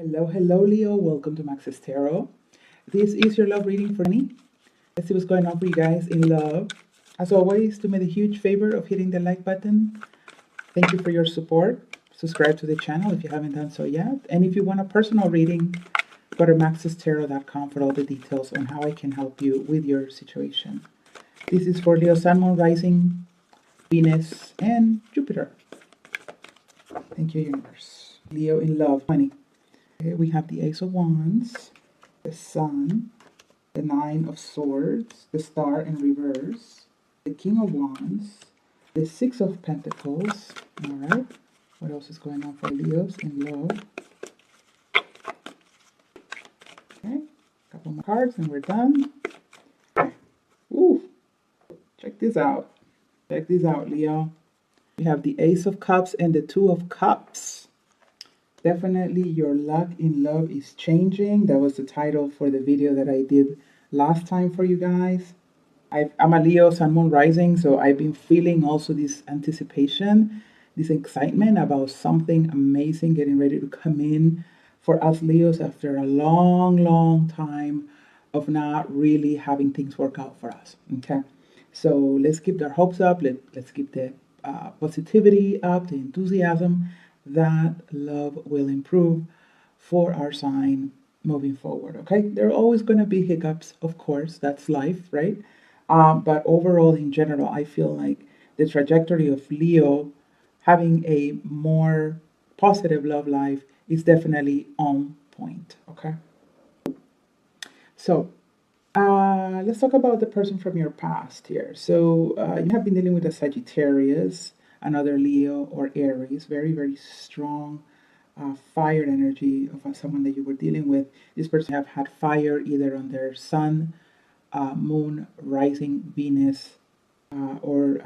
Hello, hello, Leo. Welcome to Max's Tarot. This is your love reading for me. Let's see what's going on for you guys in love. As always, do me the huge favor of hitting the like button. Thank you for your support. Subscribe to the channel if you haven't done so yet. And if you want a personal reading, go to maxestarot.com for all the details on how I can help you with your situation. This is for Leo, Sun, Moon, Rising, Venus, and Jupiter. Thank you, universe. Leo in love, money. Okay, we have the Ace of Wands, the Sun, the Nine of Swords, the Star in reverse, the King of Wands, the Six of Pentacles. All right. What else is going on for Leos in love? Okay. A couple more cards and we're done. Okay. Ooh. Check this out. Check this out, Leo. We have the Ace of Cups and the Two of Cups. Definitely your luck in love is changing. That was the title for the video that I did last time for you guys. I'm a Leo, Sun, Moon, Rising, so I've been feeling also this anticipation, this excitement about something amazing getting ready to come in for us Leos after a long, long time of not really having things work out for us, okay? So let's keep our hopes up. Let's keep the positivity up, the enthusiasm that love will improve for our sign moving forward, okay? There are always going to be hiccups, of course. That's life, right? But overall, in general, I feel like the trajectory of Leo having a more positive love life is definitely on point, okay? So let's talk about the person from your past here. So you have been dealing with a Sagittarius, another Leo or Aries, very, very strong fire energy of someone that you were dealing with. This person have had fire either on their sun, moon, rising, Venus, or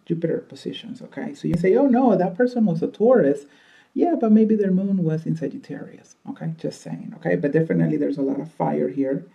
Jupiter positions, okay? So you say, oh no, that person was a Taurus. Yeah, but maybe their moon was in Sagittarius, okay? Just saying, okay? But definitely there's a lot of fire here.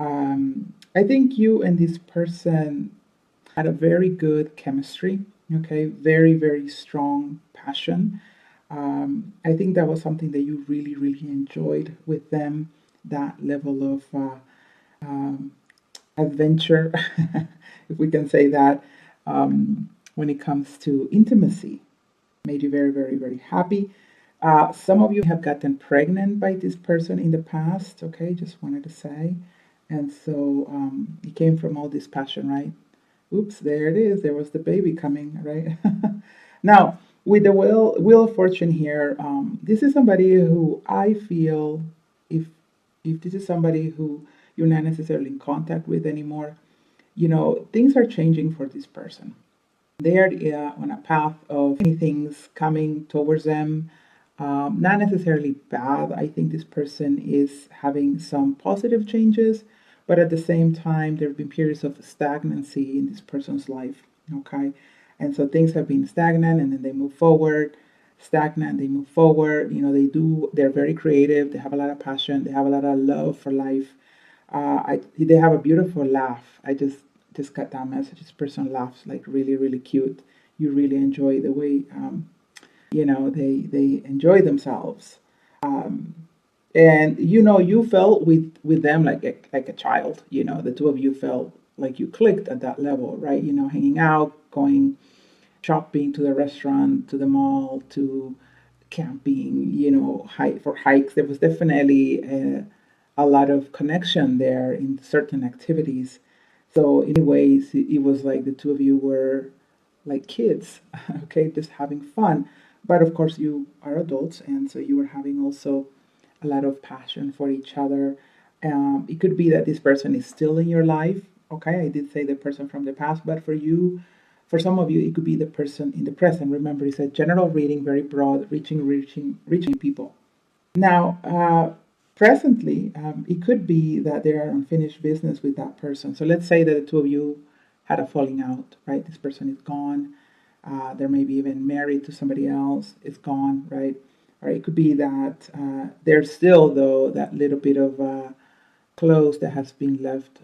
I think you and this person had a very good chemistry, okay? Very, very strong passion. I think that was something that you really, really enjoyed with them, that level of adventure, if we can say that, when it comes to intimacy. Made you very, very, very happy. Some of you have gotten pregnant by this person in the past, okay? Just wanted to say. And so it came from all this passion, right? Oops, there it is. There was the baby coming, right? Now, with the wheel of fortune here, this is somebody who I feel, if this is somebody who you're not necessarily in contact with anymore, you know, things are changing for this person. They are on a path of many things coming towards them. Not necessarily bad. I think this person is having some positive changes, but at the same time, there have been periods of stagnancy in this person's life, okay? And so things have been stagnant and then they move forward, stagnant, they move forward. You know, they're very creative, they have a lot of passion, they have a lot of love for life. They have a beautiful laugh. I just got that message. This person laughs like really, really cute. You really enjoy the way, you know, they enjoy themselves. And you know, you felt with them like a child. You know, the two of you felt like you clicked at that level, right? You know, hanging out, going shopping, to the restaurant, to the mall, to camping. You know, for hikes. There was definitely a lot of connection there in certain activities. So, in ways, it was like the two of you were like kids, okay, just having fun. But of course, you are adults, and so you were having also a lot of passion for each other. It could be that this person is still in your life. Okay, I did say the person from the past, but for you, for some of you, it could be the person in the present. Remember, it's a general reading, very broad, reaching people. Now, presently, it could be that there are unfinished business with that person. So let's say that the two of you had a falling out, right? This person is gone. They're maybe even married to somebody else, is gone, right? Or it could be that there's still, though, that little bit of close that has been left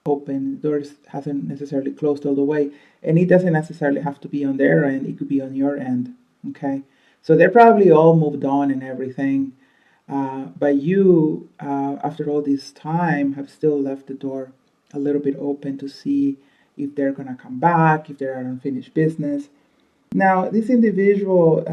open. Doors hasn't necessarily closed all the way. And it doesn't necessarily have to be on their end. It could be on your end, okay? So they're probably all moved on and everything. But you, after all this time, have still left the door a little bit open to see if they're going to come back, if there are unfinished business. Now, this individual,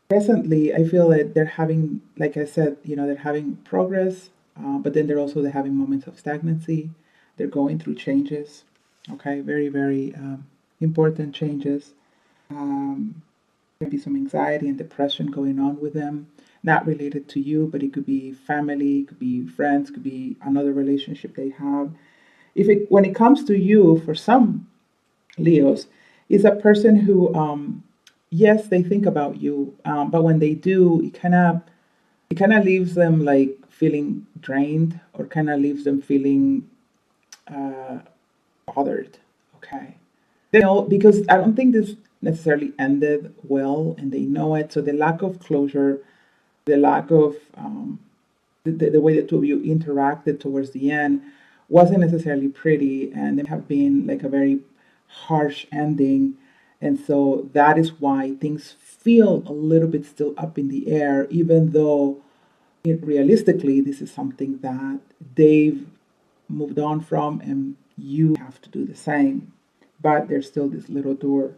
presently, I feel that they're having, like I said, they're having progress, but then they're having moments of stagnancy. They're going through changes, okay, very, very important changes. Maybe some anxiety and depression going on with them, not related to you, but it could be family, it could be friends, it could be another relationship they have. When it comes to you, for some Leos, is a person who, yes, they think about you, but when they do, it kind of leaves them like feeling drained, or kind of leaves them feeling uh, bothered. Okay, they know, because I don't think this necessarily ended well, and they know it. So the lack of closure, the lack of the way the two of you interacted towards the end wasn't necessarily pretty, and there have been like a very harsh ending. And so that is why things feel a little bit still up in the air, even though realistically this is something that they've moved on from, and you have to do the same. But there's still this little door.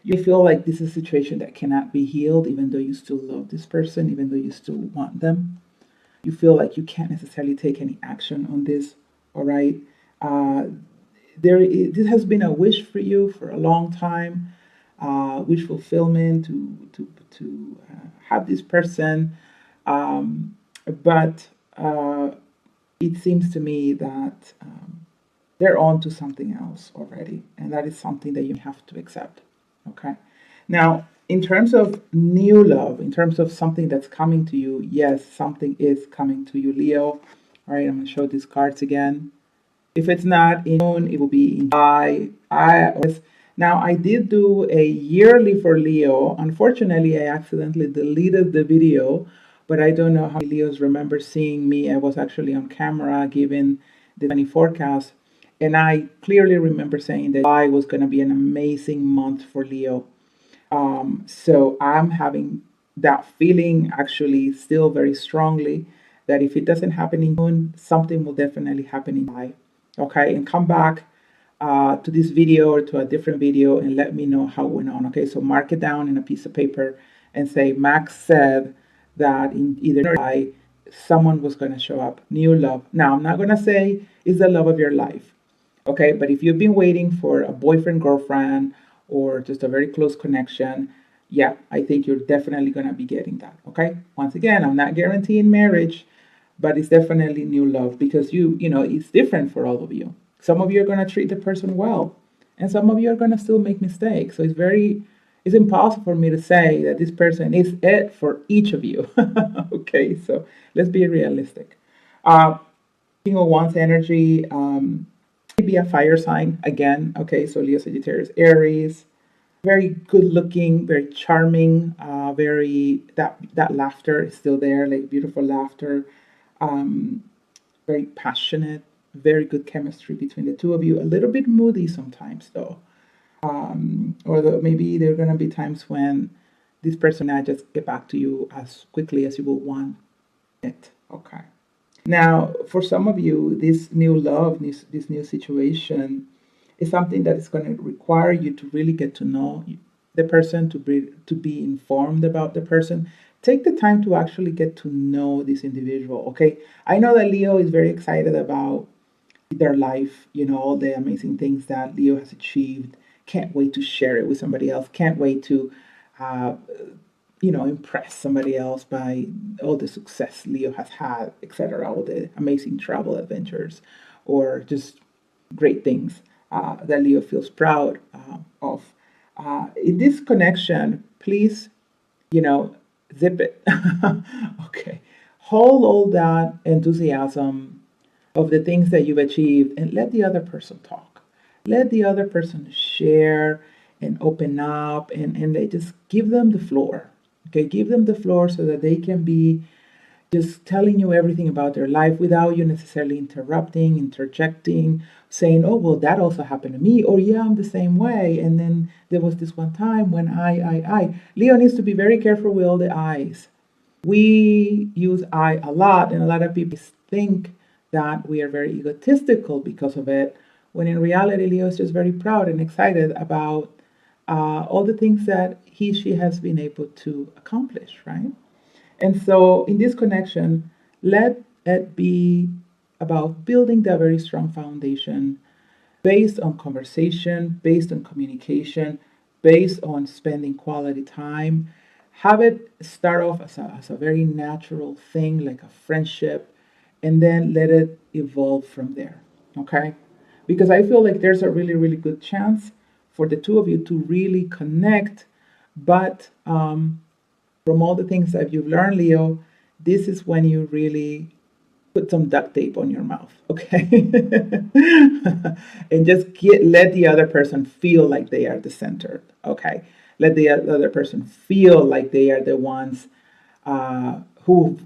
You feel like this is a situation that cannot be healed, even though you still love this person, even though you still want them. You feel like you can't necessarily take any action on this. All right. Uh, this has been a wish for you for a long time, wish fulfillment to have this person, but it seems to me that they're on to something else already, and that is something that you have to accept. Okay. Now, in terms of new love, in terms of something that's coming to you, yes, something is coming to you, Leo. All right, I'm going to show these cards again. If it's not in June, it will be in July. Now, I did do a yearly for Leo. Unfortunately, I accidentally deleted the video, but I don't know how many Leos remember seeing me. I was actually on camera giving the 20 forecast, and I clearly remember saying that July was going to be an amazing month for Leo. So I'm having that feeling actually still very strongly that if it doesn't happen in June, something will definitely happen in July. Okay, and come back to this video or to a different video and let me know how it went on. Okay, so mark it down in a piece of paper and say, Max said that in either July, someone was going to show up, new love. Now, I'm not going to say it's the love of your life. Okay, but if you've been waiting for a boyfriend, girlfriend, or just a very close connection, yeah, I think you're definitely going to be getting that. Okay, once again, I'm not guaranteeing marriage, but it's definitely new love, because it's different for all of you. Some of you are going to treat the person well, and some of you are going to still make mistakes. So it's impossible for me to say that this person is it for each of you. Okay, so let's be realistic. King of Wands energy, be a fire sign again. Okay, so Leo, Sagittarius, Aries, very good looking, very charming, very that laughter is still there, like beautiful laughter, very passionate, very good chemistry between the two of you. A little bit moody sometimes though, or maybe there are gonna be times when this person not just get back to you as quickly as you will want it. Okay. Now, for some of you, this new love, this new situation is something that is going to require you to really get to know the person, to be informed about the person. Take the time to actually get to know this individual, okay? I know that Leo is very excited about their life, all the amazing things that Leo has achieved. Can't wait to share it with somebody else. Can't wait to uh, impress somebody else by all the success Leo has had, etc., all the amazing travel adventures, or just great things that Leo feels proud of. In this connection, please, zip it. Okay. Hold all that enthusiasm of the things that you've achieved and let the other person talk. Let the other person share and open up, and they just give them the floor. Okay, give them the floor so that they can be just telling you everything about their life without you necessarily interrupting, interjecting, saying, oh, well, that also happened to me, or yeah, I'm the same way. And then there was this one time when I. Leo needs to be very careful with all the I's. We use I a lot, and a lot of people think that we are very egotistical because of it, when in reality, Leo is just very proud and excited about all the things that she has been able to accomplish, right? And so, in this connection, let it be about building that very strong foundation based on conversation, based on communication, based on spending quality time. Have it start off as a very natural thing, like a friendship, and then let it evolve from there. Okay? Because I feel like there's a really, really good chance for the two of you to really connect. But from all the things that you've learned, Leo, this is when you really put some duct tape on your mouth, okay? And just let the other person feel like they are the center, okay? Let the other person feel like they are the ones uh, who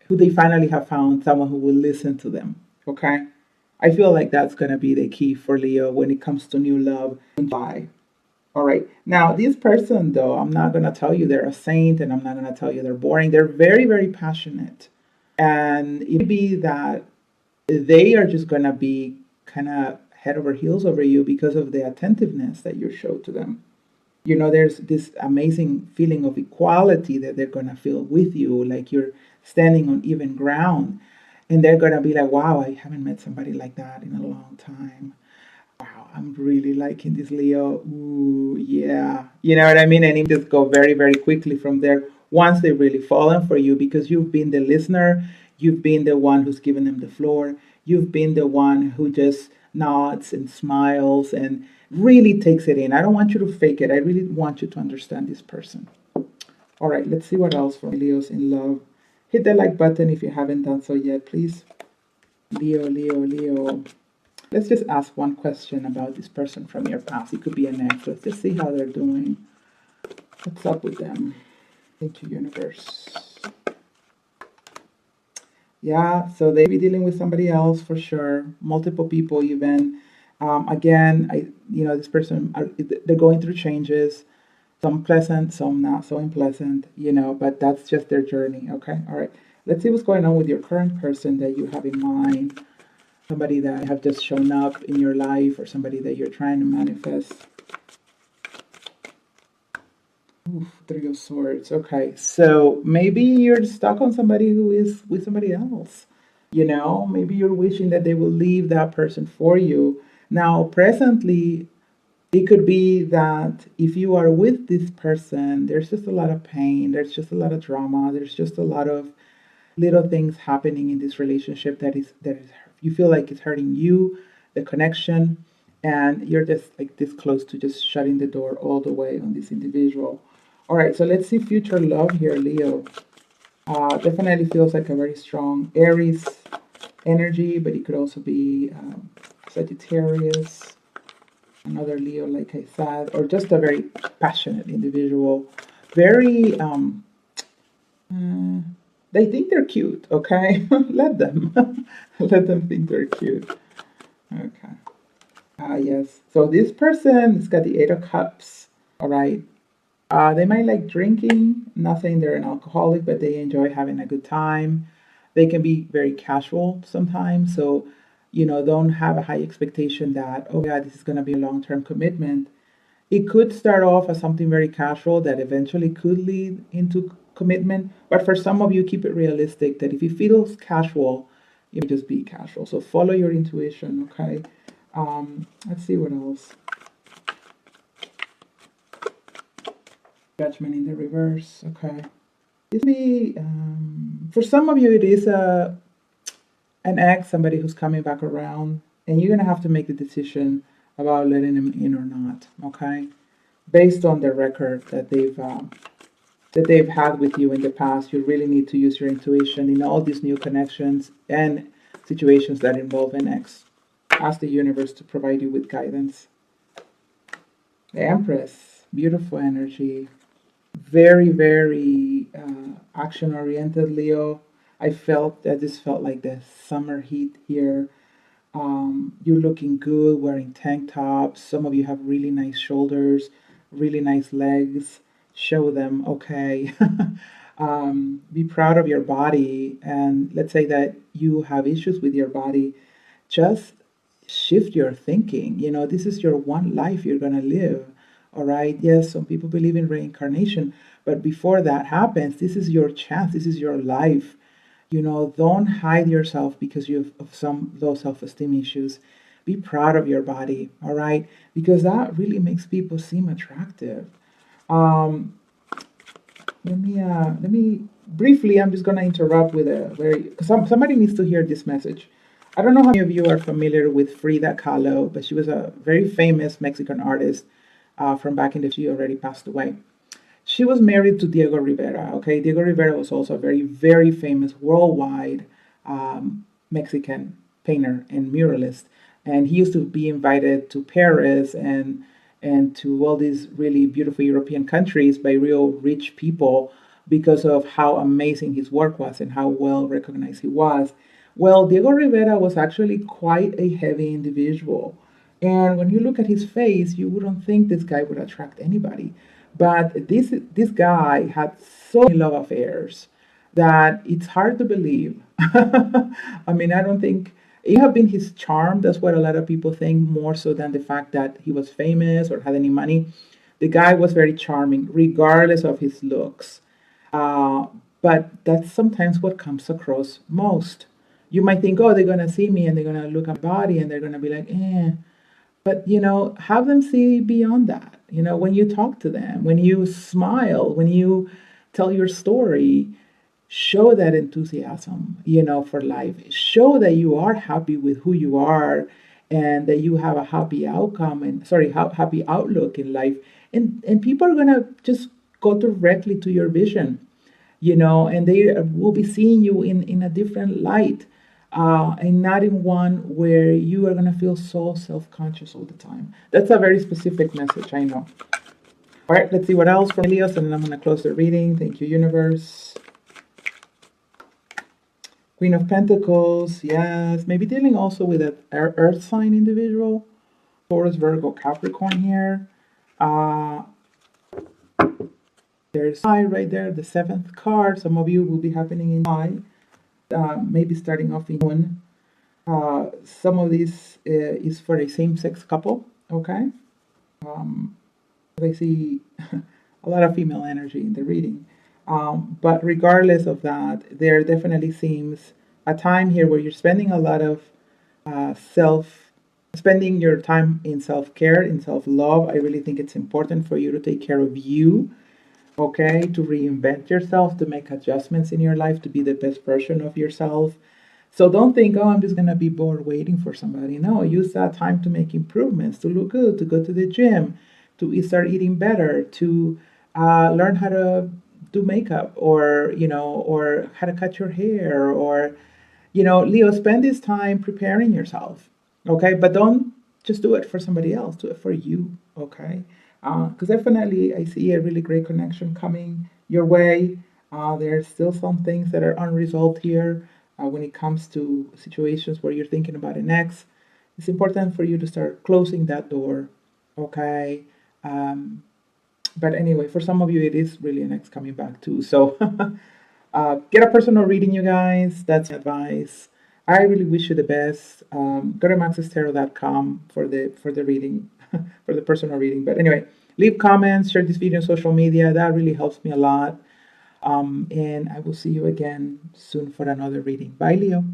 who they finally have found someone who will listen to them, okay? I feel like that's gonna be the key for Leo when it comes to new love. Bye. All right. Now, this person, though, I'm not going to tell you they're a saint and I'm not going to tell you they're boring. They're very, very passionate. And it may be that they are just going to be kind of head over heels over you because of the attentiveness that you show to them. You know, there's this amazing feeling of equality that they're going to feel with you, like you're standing on even ground. And they're going to be like, wow, I haven't met somebody like that in a long time. Wow, I'm really liking this, Leo. Ooh, yeah. You know what I mean? And it just go very, very quickly from there once they really fallen for you because you've been the listener, you've been the one who's given them the floor, you've been the one who just nods and smiles and really takes it in. I don't want you to fake it. I really want you to understand this person. All right, let's see what else for Leo's in love. Hit the like button if you haven't done so yet, please. Leo, Leo, Leo. Let's just ask one question about this person from your past. It could be an ex. Let's just see how they're doing. What's up with them? Thank you, universe. Yeah, so they be dealing with somebody else for sure. Multiple people even. Again, this person, they're going through changes. Some pleasant, some not so unpleasant, but that's just their journey. Okay, all right. Let's see what's going on with your current person that you have in mind. Somebody that have just shown up in your life or somebody that you're trying to manifest. Oof, Three of Swords. Okay, so maybe you're stuck on somebody who is with somebody else. Maybe you're wishing that they will leave that person for you. Now, presently, it could be that if you are with this person, there's just a lot of pain, there's just a lot of drama, there's just a lot of little things happening in this relationship that is you feel like it's hurting you, the connection, and you're just like this close to just shutting the door all the way on this individual. All right, so let's see future love here, Leo. Definitely feels like a very strong Aries energy, but it could also be Sagittarius, another Leo, like I said, or just a very passionate individual. Very they think they're cute, okay? Let them. Let them think they're cute. Okay. Yes. So this person has got the Eight of Cups. All right. They might like drinking. Not saying they're an alcoholic, but they enjoy having a good time. They can be very casual sometimes. So, don't have a high expectation that, oh, yeah, this is going to be a long term commitment. It could start off as something very casual that eventually could lead into commitment. But for some of you, keep it realistic that if it feels casual, you just be casual. So follow your intuition, okay? Let's see what else. Judgment in the reverse, okay. This be for some of you, it is an ex, somebody who's coming back around, and you're gonna have to make the decision about letting them in or not, okay? Based on the record that they've had with you in the past, you really need to use your intuition in all these new connections and situations that involve an ex. Ask the universe to provide you with guidance. The Empress, beautiful energy, very, very action-oriented, Leo. I just felt like the summer heat here. You're looking good, wearing tank tops. Some of you have really nice shoulders, really nice legs. Show them, okay. Be proud of your body. And let's say that you have issues with your body, just shift your thinking. You know, this is your one life you're going to live. All right. Yes, some people believe in reincarnation, but before that happens, this is your chance. This is your life. You know, don't hide yourself because you have of some low self-esteem issues. Be proud of your body. All right, because that really makes people seem attractive. Um, let me briefly. I'm just gonna interrupt with a very, because somebody needs to hear this message. I don't know how many of you are familiar with Frida Kahlo, but she was a very famous Mexican artist from back in the. She already passed away. She was married to Diego Rivera. Okay, Diego Rivera was also a very, very famous worldwide Mexican painter and muralist, and he used to be invited to Paris and to all these really beautiful European countries by real rich people because of how amazing his work was and how well recognized he was. Well, Diego Rivera was actually quite a heavy individual. And when you look at his face, you wouldn't think this guy would attract anybody. But this guy had so many love affairs that it's hard to believe. I mean, I don't think it have been his charm. That's what a lot of people think, more so than the fact that he was famous or had any money. The guy was very charming, regardless of his looks. Uh, but that's sometimes what comes across most. You might think, oh, they're gonna see me and they're gonna look at my body and they're gonna be like, eh. But have them see beyond that. When you talk to them, when you smile, when you tell your story, show that enthusiasm, for life. Show that you are happy with who you are and that you have a happy outcome and sorry, happy outlook in life. And people are gonna just go directly to your vision, and they will be seeing you in a different light, and not in one where you are going to feel so self-conscious all the time. That's a very specific message, I know. All right, let's see what else from Elios, and then I'm going to close the reading. Thank you, universe. Queen of Pentacles, yes. Maybe dealing also with an earth sign individual. Taurus, Virgo, Capricorn here. There's July right there, the 7th card. Some of you will be happening in July, maybe starting off in June. Some of this is for a same-sex couple, okay? I see a lot of female energy in the reading. But regardless of that, there definitely seems a time here where you're spending a lot of spending your time in self-care, in self-love. I really think it's important for you to take care of you, okay? To reinvent yourself, to make adjustments in your life, to be the best version of yourself. So don't think, oh, I'm just going to be bored waiting for somebody. No, use that time to make improvements, to look good, to go to the gym, to start eating better, to learn how to do makeup or how to cut your hair or, Leo, spend this time preparing yourself, okay? But don't just do it for somebody else, do it for you, okay? Because definitely I see a really great connection coming your way. There's still some things that are unresolved here when it comes to situations where you're thinking about an ex. It's important for you to start closing that door, okay? But anyway, for some of you, it is really an ex coming back too. So get a personal reading, you guys. That's advice. I really wish you the best. Go to maxestarot.com for the reading, for the personal reading. But anyway, leave comments, share this video on social media. That really helps me a lot. And I will see you again soon for another reading. Bye, Leo.